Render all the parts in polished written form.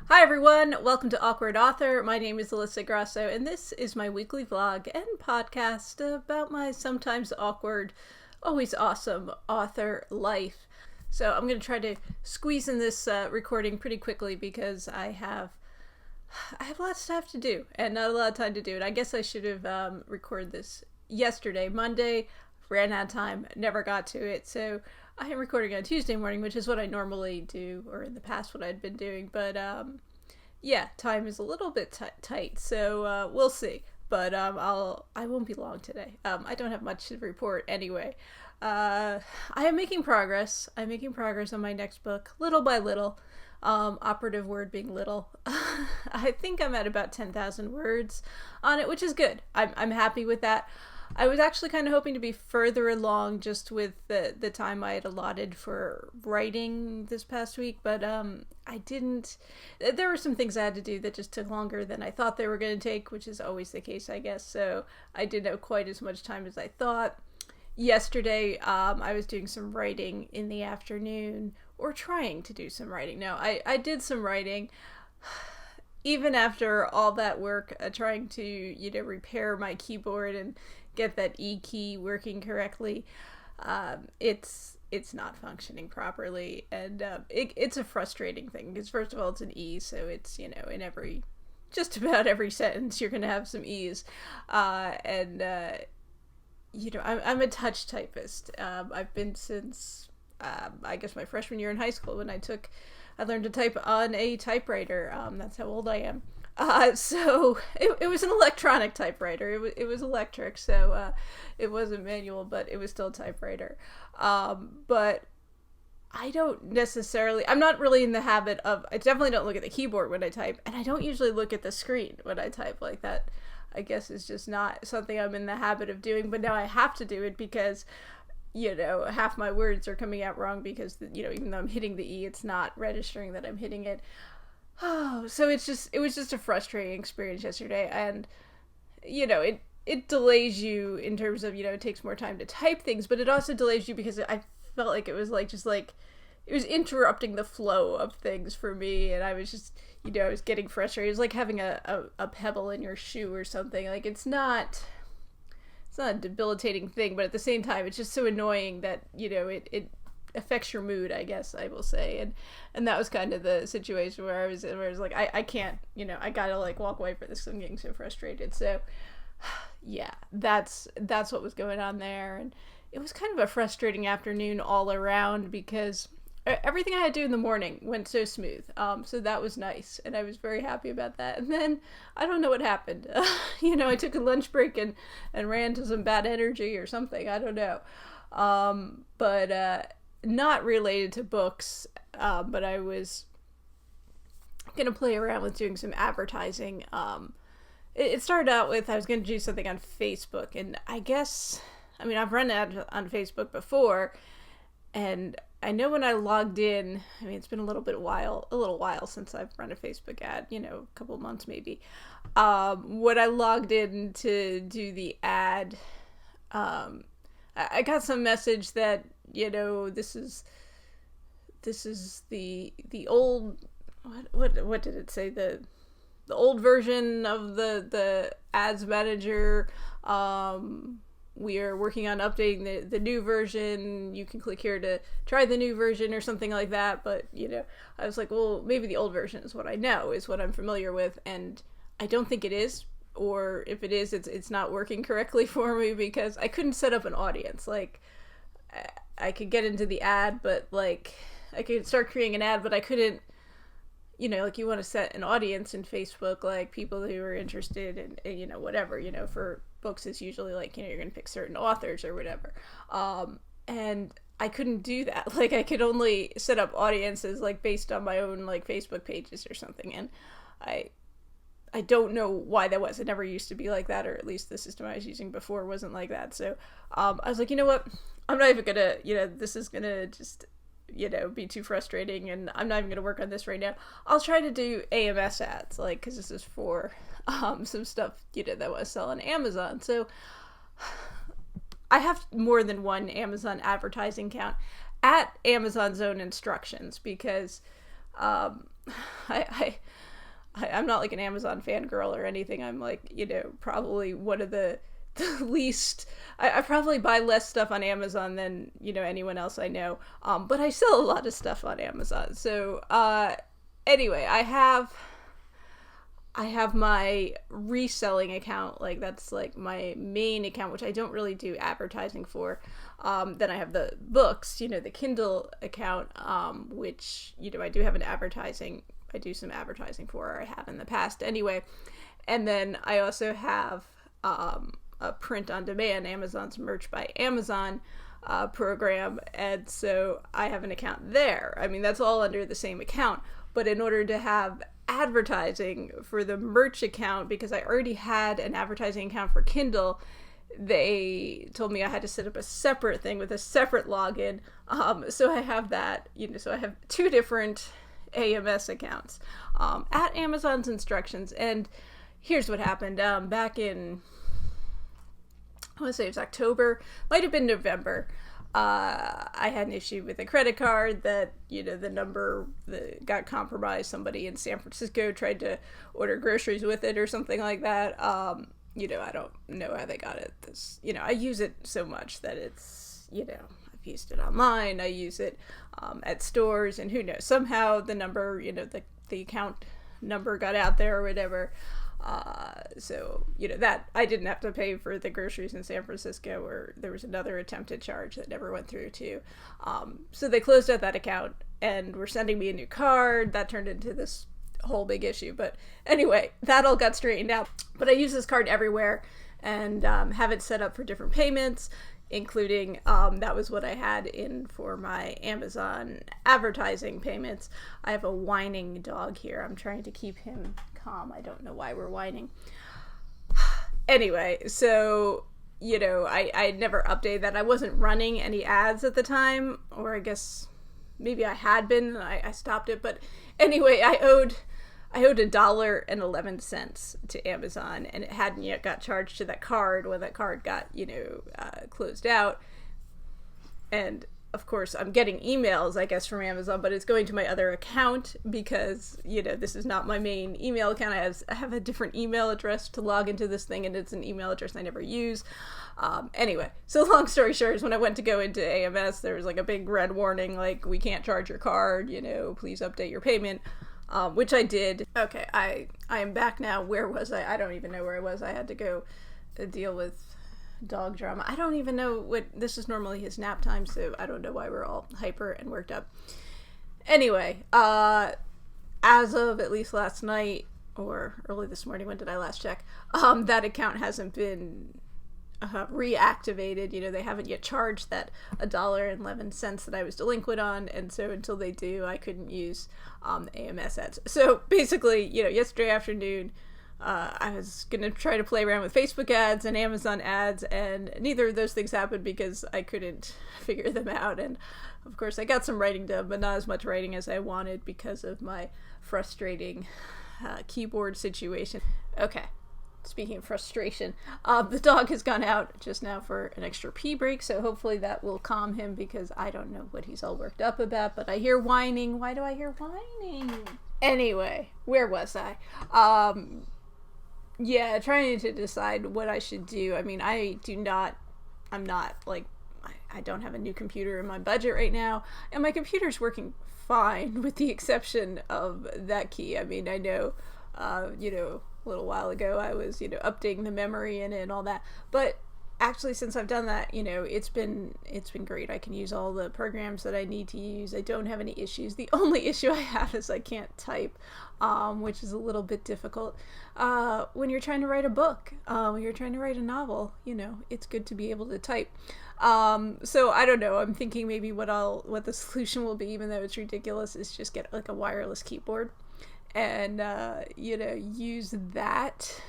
Hi everyone, welcome to Awkward Author. My name is Alyssa Grasso, and this is my weekly vlog and podcast about my sometimes awkward, always awesome author life. So I'm going to try to squeeze in this recording pretty quickly because I have lots of stuff to do and not a lot of time to do it. I guess I should have recorded this yesterday, Monday. Ran out of time, never got to it, so I am recording on Tuesday morning, which is what I normally do, or in the past what I'd been doing, but yeah, time is a little bit tight, so we'll see, but I won't be long today. I don't have much to report anyway. I am making progress. I'm making progress on my next book, little by little. Operative word being little. I think I'm at about 10,000 words on it, which is good. I'm happy with that. I was actually kind of hoping to be further along just with the time I had allotted for writing this past week, but I didn't. There were some things I had to do that just took longer than I thought they were going to take, which is always the case, I guess, so I didn't have quite as much time as I thought. Yesterday, I was doing some writing in the afternoon, or trying to do some writing. No, I did some writing. Even after all that work, trying to, repair my keyboard and get that E key working correctly, it's not functioning properly, and it's a frustrating thing, because first of all, it's an E, so it's, in just about every sentence you're gonna have some E's, and I'm a touch typist. I've been since, I guess, my freshman year in high school when I learned to type on a typewriter. That's how old I am. So it was an electronic typewriter. It was electric, so it wasn't manual, but it was still a typewriter. But I don't necessarily, I'm not really in the habit of, I definitely don't look at the keyboard when I type, and I don't usually look at the screen when I type like that. I guess is just not something I'm in the habit of doing, but now I have to do it because, half my words are coming out wrong because, even though I'm hitting the E, it's not registering that I'm hitting it. Oh, so it was just a frustrating experience yesterday, and it delays you in terms of, it takes more time to type things, but it also delays you because I felt like it was it was interrupting the flow of things for me, and I was just, I was getting frustrated. It was like having a pebble in your shoe or something. Like, it's not a debilitating thing, but at the same time, it's just so annoying that, it affects your mood, I guess I will say, and that was kind of the situation where I was like, I can't, I gotta walk away from this because I'm getting so frustrated. So yeah, that's what was going on there, and it was kind of a frustrating afternoon all around because everything I had to do in the morning went so smooth, so that was nice, and I was very happy about that. And then I don't know what happened. I took a lunch break and ran to some bad energy or something, I don't know, but not related to books, but I was gonna play around with doing some advertising. It started out with, I was gonna do something on Facebook, and I've run ads on Facebook before, and I know when I logged in, it's been a little while since I've run a Facebook ad, a couple months maybe. When I logged in to do the ad, I got some message that, this is the old, what did it say, the old version of the ads manager. We are working on updating the new version. You can click here to try the new version or something like that. But, I was like, well, maybe the old version is what I know, is what I'm familiar with. And I don't think it is. Or if it is, it's not working correctly for me because I couldn't set up an audience. I could get into the ad, but I could start creating an ad, but I couldn't, you want to set an audience in Facebook, people who are interested in, whatever, for books is usually you're going to pick certain authors or whatever. And I couldn't do that. I could only set up audiences based on my own Facebook pages or something. And I don't know why that was. It never used to be like that, or at least the system I was using before wasn't like that. So I was like, you know what? I'm not even gonna, this is gonna just, be too frustrating, and I'm not even gonna work on this right now. I'll try to do AMS ads, because this is for some stuff, that I want to sell on Amazon. So I have more than one Amazon advertising account at Amazon's own instructions because I, I'm not like an Amazon fangirl or anything. I'm like, probably one of the least. I probably buy less stuff on Amazon than anyone else I know. But I sell a lot of stuff on Amazon. So anyway, I have my reselling account, like that's like my main account, which I don't really do advertising for. Then I have the books, the Kindle account, which, I do have I do some advertising for, or I have in the past anyway. And then I also have a print on demand, Amazon's Merch by Amazon program. And so I have an account there. I mean, that's all under the same account. But in order to have advertising for the merch account, because I already had an advertising account for Kindle, they told me I had to set up a separate thing with a separate login. So I have that, so I have two different AMS accounts at Amazon's instructions. And here's what happened. Back in, I want to say it was October, might have been November. I had an issue with a credit card that, the number that got compromised. Somebody in San Francisco tried to order groceries with it or something like that. I don't know how they got it. I use it so much that it's, I've used it online. I use it at stores, and who knows, somehow the number, the account number got out there or whatever. So, that I didn't have to pay for the groceries in San Francisco, or there was another attempted charge that never went through too. So they closed out that account and were sending me a new card. That turned into this whole big issue. But anyway, that all got straightened out. But I use this card everywhere and have it set up for different payments, including that was what I had in for my Amazon advertising payments. I have a whining dog here. I'm trying to keep him calm. I don't know why we're whining. Anyway, so I never updated that. I wasn't running any ads at the time, or I guess maybe I had been and I stopped it. But anyway, I owed $1.11 to Amazon, and it hadn't yet got charged to that card when that card got closed out. And of course, I'm getting emails, I guess, from Amazon, but it's going to my other account because, this is not my main email account. I have a different email address to log into this thing, and it's an email address I never use. Anyway, so long story short is when I went to go into AMS, there was like a big red warning, like, we can't charge your card, please update your payment, which I did. Okay, I am back now. Where was I? I don't even know where I was. I had to go deal with dog drama. I don't even know this is normally his nap time, so I don't know why we're all hyper and worked up. Anyway, as of at least last night or early this morning, when did I last check? That account hasn't been reactivated. They haven't yet charged that $1.11 that I was delinquent on, and so until they do, I couldn't use AMS ads. So basically, yesterday afternoon, I was going to try to play around with Facebook ads and Amazon ads, and neither of those things happened because I couldn't figure them out. And of course, I got some writing done, but not as much writing as I wanted because of my frustrating keyboard situation. Okay, speaking of frustration, the dog has gone out just now for an extra pee break, so hopefully that will calm him because I don't know what he's all worked up about, but I hear whining. Why do I hear whining? Anyway, where was I? Yeah, trying to decide what I should do. I mean, I don't have a new computer in my budget right now, and my computer's working fine with the exception of that key. I mean, I know, a little while ago I was, updating the memory in it and all that, but actually since I've done that, it's been great. I can use all the programs that I need to use. I don't have any issues. The only issue I have is I can't type, which is a little bit difficult. When you're trying to write a book, when you're trying to write a novel, it's good to be able to type. So I don't know. I'm thinking maybe what the solution will be, even though it's ridiculous, is just get like a wireless keyboard and, use that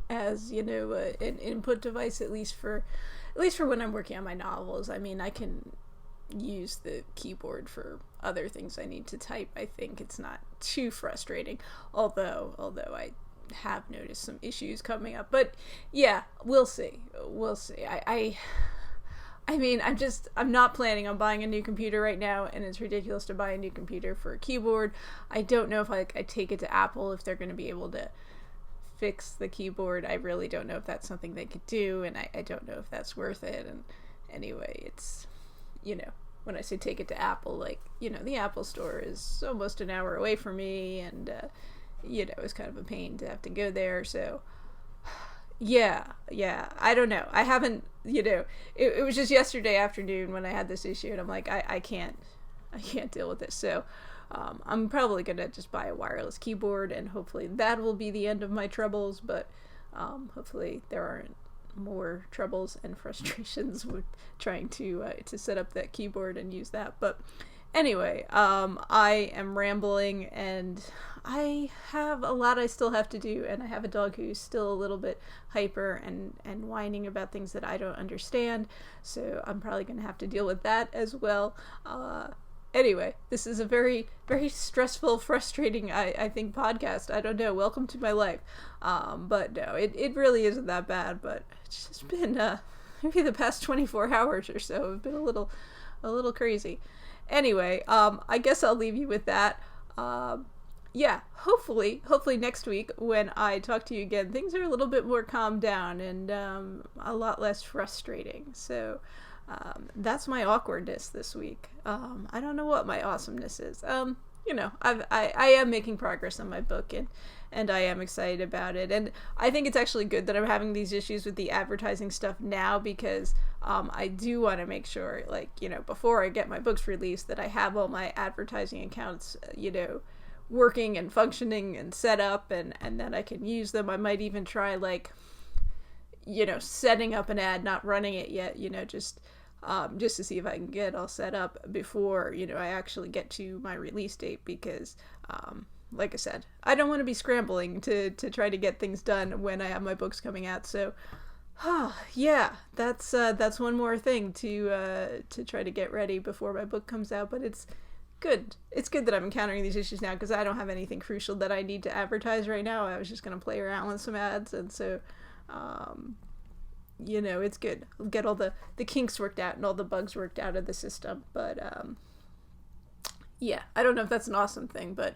as, an input device, at least for when I'm working on my novels. I mean, I can use the keyboard for other things I need to type. I think it's not too frustrating, although I have noticed some issues coming up. But yeah, we'll see. I mean, I'm not planning on buying a new computer right now, and it's ridiculous to buy a new computer for a keyboard. I don't know if I take it to Apple, if they're going to be able to fix the keyboard. I really don't know if that's something they could do, and I don't know if that's worth it. And anyway, it's, when I say take it to Apple, the Apple store is almost an hour away from me, and, it's kind of a pain to have to go there, so... Yeah, I don't know. I haven't, it was just yesterday afternoon when I had this issue, and I'm like, I can't deal with this. So I'm probably going to just buy a wireless keyboard, and hopefully that will be the end of my troubles, but hopefully there aren't more troubles and frustrations with trying to set up that keyboard and use that. But anyway, I am rambling, and I have a lot I still have to do, and I have a dog who's still a little bit hyper and whining about things that I don't understand, so I'm probably going to have to deal with that as well. Anyway, this is a very, very stressful, frustrating, I think, podcast. I don't know. Welcome to my life. But no, it really isn't that bad, but it's just been maybe the past 24 hours or so have been a little crazy. Anyway, I guess I'll leave you with that. Hopefully next week when I talk to you again, things are a little bit more calmed down and a lot less frustrating. So that's my awkwardness this week. I don't know what my awesomeness is. I am making progress on my book, and I am excited about it. And I think it's actually good that I'm having these issues with the advertising stuff now, because I do want to make sure, before I get my books released, that I have all my advertising accounts, working and functioning and set up, and then I can use them. I might even try, setting up an ad, not running it yet, just to see if I can get all set up before, I actually get to my release date, because, like I said, I don't want to be scrambling to try to get things done when I have my books coming out. So, that's one more thing to try to get ready before my book comes out, but it's good. It's good that I'm encountering these issues now, because I don't have anything crucial that I need to advertise right now. I was just going to play around with some ads, and so, it's good. I'll get all the kinks worked out and all the bugs worked out of the system, but, I don't know if that's an awesome thing, but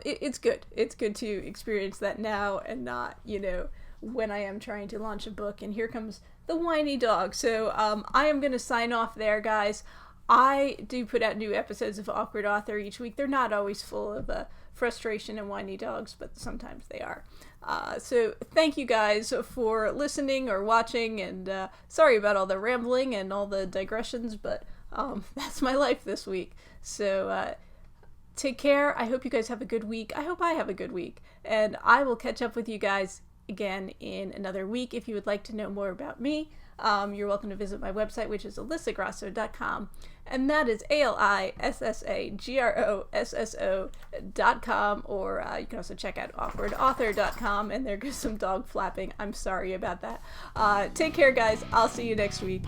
it's good. It's good to experience that now and not, when I am trying to launch a book. And here comes the whiny dog. So I am going to sign off there, guys. I do put out new episodes of Awkward Author each week. They're not always full of frustration and whiny dogs, but sometimes they are. So thank you guys for listening or watching, and sorry about all the rambling and all the digressions, but that's my life this week. So take care. I hope you guys have a good week. I hope I have a good week, and I will catch up with you guys again in another week. If you would like to know more about me, you're welcome to visit my website, which is alyssagrosso.com, and that is ALISSAGROSSO.com, or you can also check out awkwardauthor.com, and there goes some dog flapping. I'm sorry about that. Take care, guys. I'll see you next week.